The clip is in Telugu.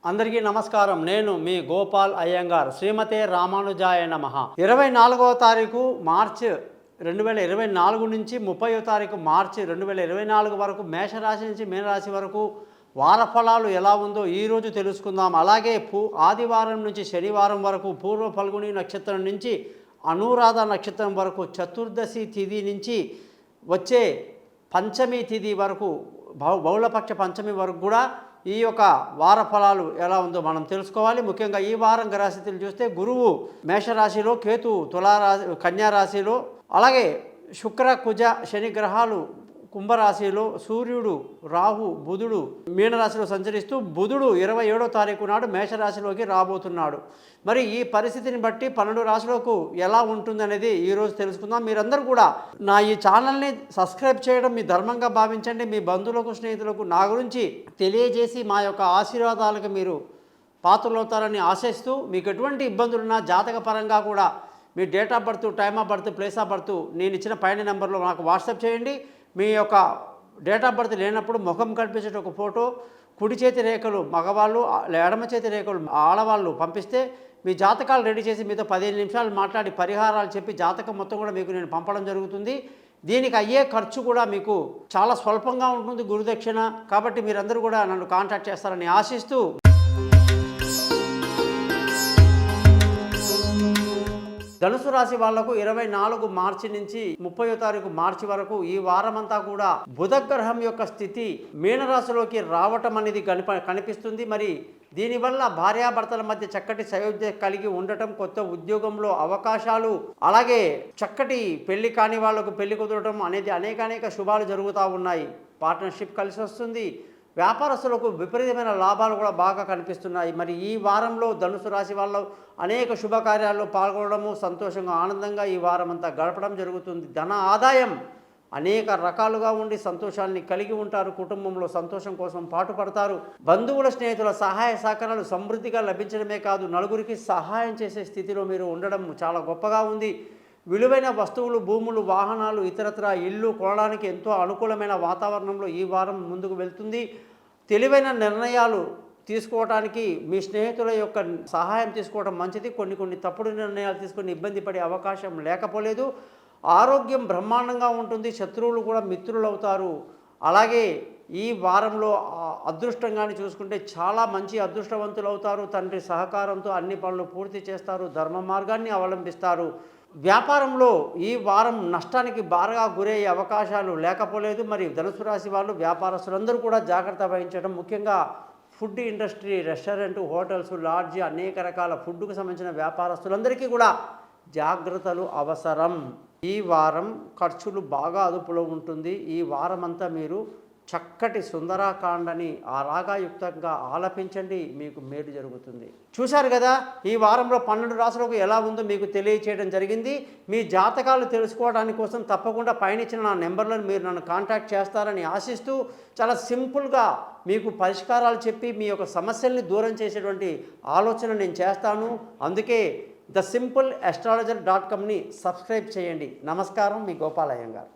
అందరికీ నమస్కారం. నేను మీ గోపాల్ అయ్యంగార్. శ్రీమతే రామానుజాయ నమః. 24వ తారీఖు మార్చి 2024 నుంచి 30వ తారీఖు మార్చి 2024 వరకు మేషరాశి నుంచి మీనరాశి వరకు వార ఫలాలు ఎలా ఉందో ఈరోజు తెలుసుకుందాం. అలాగే ఆదివారం నుంచి శనివారం వరకు పూర్వ ఫల్గుని నక్షత్రం నుంచి అనురాధ నక్షత్రం వరకు చతుర్దశి తిథి నుంచి వచ్చే పంచమి తిథి వరకు బహుళపక్ష పంచమి వరకు కూడా ఈ యొక్క వార ఫలాలు ఎలా ఉందో మనం తెలుసుకోవాలి. ముఖ్యంగా ఈ వారం గ్రహస్థితులు చూస్తే గురువు మేషరాశిలో, కేతు కన్యారాశిలో, అలాగే శుక్ర కుజ శని గ్రహాలు కుంభరాశిలో, సూర్యుడు రాహు బుధుడు మీనరాశిలో సంచరిస్తూ బుధుడు 27వ తారీఖు నాడు మేషరాశిలోకి రాబోతున్నాడు. మరి ఈ పరిస్థితిని బట్టి 12 రాశులకు ఎలా ఉంటుందనేది ఈరోజు తెలుసుకుందాం. మీరందరూ కూడా నా ఈ ఛానల్ని సబ్స్క్రైబ్ చేయడం మీ ధర్మంగా భావించండి. మీ బంధువులకు, స్నేహితులకు నా గురించి తెలియజేసి మా యొక్క ఆశీర్వాదాలకు మీరు పాత్రలవుతారని ఆశిస్తూ, మీకు ఎటువంటి ఇబ్బందులున్నా జాతకపరంగా కూడా మీ date of birth, time of birth, place of birth నేను ఇచ్చిన పైన నెంబర్లో నాకు వాట్సాప్ చేయండి. మీ యొక్క డేట్ ఆఫ్ బర్త్ లేనప్పుడు ముఖం కనిపించే ఒక ఫోటో, కుడి చేతి రేఖలు మగవాళ్ళు, ఎడమ చేతి రేఖలు ఆడవాళ్ళు పంపిస్తే మీ జాతకాలు రెడీ చేసి మీతో 15 నిమిషాలు మాట్లాడి పరిహారాలు చెప్పి జాతకం మొత్తం కూడా మీకు నేను పంపడం జరుగుతుంది. దీనికి అయ్యే ఖర్చు కూడా మీకు చాలా స్వల్పంగా ఉంటుంది, గురుదక్షిణ. కాబట్టి మీరందరూ కూడా నన్ను కాంటాక్ట్ చేస్తారని ఆశిస్తూ, ధనుసు రాశి వాళ్లకు 24 మార్చి నుంచి 30వ తారీఖు మార్చి వరకు ఈ వారమంతా కూడా బుధగ్రహం యొక్క స్థితి మీనరాశిలోకి రావటం అనేది కనిపిస్తుంది. మరి దీనివల్ల భార్యాభర్తల మధ్య చక్కటి సయోధ్య కలిగి ఉండటం, కొత్త ఉద్యోగంలో అవకాశాలు, అలాగే చక్కటి పెళ్లి కాని వాళ్లకు పెళ్లి కుదరటం అనేది అనేక శుభాలు జరుగుతూ ఉన్నాయి. పార్ట్నర్షిప్ కలిసి వస్తుంది. వ్యాపారస్తులకు విపరీతమైన లాభాలు కూడా బాగా కనిపిస్తున్నాయి. మరి ఈ వారంలో ధనుసు రాశి వాళ్ళు అనేక శుభకార్యాల్లో పాల్గొనడము, సంతోషంగా ఆనందంగా ఈ వారం అంతా గడపడం జరుగుతుంది. ధన ఆదాయం అనేక రకాలుగా ఉండి సంతోషాన్ని కలిగి ఉంటారు. కుటుంబంలో సంతోషం కోసం పాటుపడతారు. బంధువుల, స్నేహితుల సహాయ సహకారాలు సమృద్ధిగా లభించడమే కాదు, నలుగురికి సహాయం చేసే స్థితిలో మీరు ఉండడం చాలా గొప్పగా ఉంది. విలువైన వస్తువులు, భూములు, వాహనాలు, ఇతరత్ర ఇల్లు కొనడానికి ఎంతో అనుకూలమైన వాతావరణంలో ఈ వారం ముందుకు వెళ్తుంది. తెలివైన నిర్ణయాలు తీసుకోవడానికి మీ స్నేహితుల యొక్క సహాయం తీసుకోవడం మంచిది. కొన్ని తప్పుడు నిర్ణయాలు తీసుకొని ఇబ్బంది పడే అవకాశం లేకపోలేదు. ఆరోగ్యం బ్రహ్మాండంగా ఉంటుంది. శత్రువులు కూడా మిత్రులు అవుతారు. అలాగే ఈ వారంలో అదృష్టంగాని చూసుకుంటే చాలా మంచి అదృష్టవంతులు అవుతారు. తండ్రి సహకారంతో అన్ని పనులు పూర్తి చేస్తారు. ధర్మ మార్గాన్ని అవలంబిస్తారు. వ్యాపారంలో ఈ వారం నష్టానికి బాగా గురయ్యే అవకాశాలు లేకపోలేదు. మరి ధనుసు రాశి వాళ్ళు, వ్యాపారస్తులందరూ కూడా జాగ్రత్త వహించడం, ముఖ్యంగా food industry, restaurant, hotels, lodge, అనేక రకాల ఫుడ్కు సంబంధించిన వ్యాపారస్తులందరికీ కూడా జాగ్రత్తలు అవసరం. ఈ వారం ఖర్చులు బాగా అదుపులో ఉంటుంది. ఈ వారం అంతా మీరు చక్కటి సుందరాకాండని రాగాయుక్తంగా ఆలపించండి, మీకు మేలు జరుగుతుంది. చూశారు కదా, ఈ వారంలో 12 రాశులకు ఎలా ఉందో మీకు తెలియచేయడం జరిగింది. మీ జాతకాలు తెలుసుకోవడానికి కోసం తప్పకుండా పైన ఇచ్చిన నా నెంబర్లను మీరు నన్ను కాంటాక్ట్ చేస్తారని ఆశిస్తూ, చాలా సింపుల్గా మీకు పరిష్కారాలు చెప్పి మీ యొక్క సమస్యల్ని దూరం చేసేటువంటి ఆలోచన నేను చేస్తాను. అందుకే thesimpleastrologer.comని సబ్స్క్రైబ్ చేయండి. నమస్కారం, మీ గోపాల్ అయ్యంగార్.